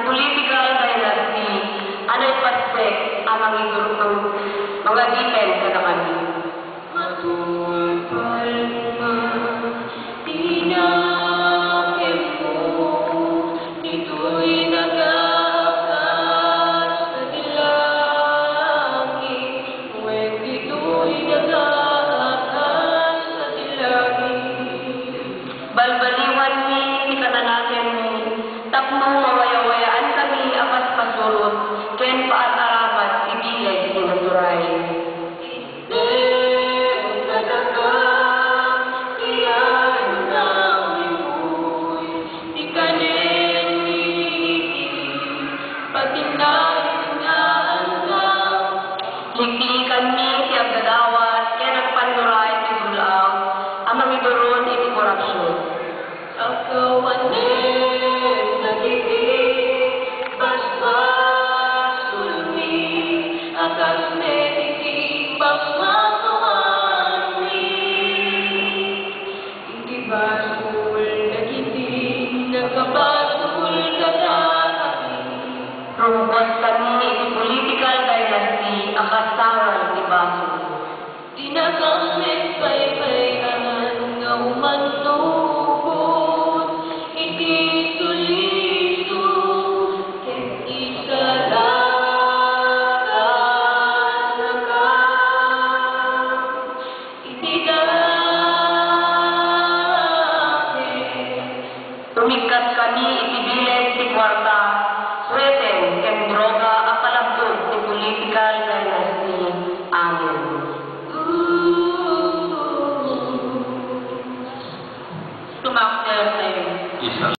political dynasty, anay paspek ang mga idurong mga dipen na kami. Matulpal nga, tinakim mo, dito'y nagakas sa dilangit, huwag dito'y nagakas sa dilangit. Balbaliwan ni, ikananakin ni, tapno mawayawayaan kami apas pasurot, ken paat-arabat ibileg ni naturay. Liklikan mi siyang gadawat, kaya nagpanduray ni Dulaw, ang mamidoron iti korupsyon. Akawanin nagiging basbasulmi, akas nagiging basmakawanmi. Hindi basul nagiging nagkabasul kadami. Rumbas kami iti political dynasty, akasaran ni Baso. Dinagamit paypayan nga umantubot, iti tuliso, ket isalakan, iti dati. Tumikat kami iti bileg ti kwarta,